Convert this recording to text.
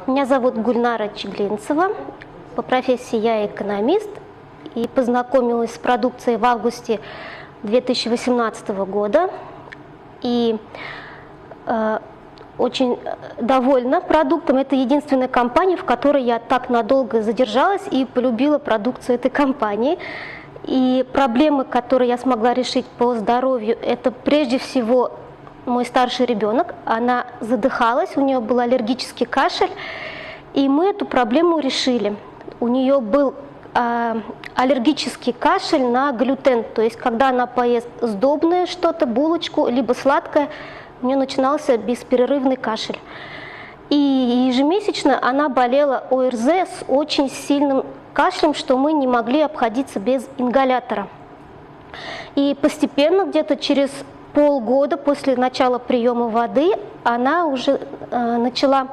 Меня зовут Гульнара Чеглинцева. По профессии я экономист и познакомилась с продукцией в августе 2018 года. И очень довольна продуктом. Это единственная компания, в которой я так надолго задержалась и полюбила продукцию этой компании. И проблемы, которые я смогла решить по здоровью, это прежде всего мой старший ребенок. Она задыхалась, у нее был аллергический кашель, и мы эту проблему решили. У нее был аллергический кашель на глютен, то есть когда она поест сдобное что-то, булочку, либо сладкое, у нее начинался бесперерывный кашель. И ежемесячно она болела ОРЗ с очень сильным кашлем, что мы не могли обходиться без ингалятора. И постепенно, где-то через полгода после начала приема воды, она уже начала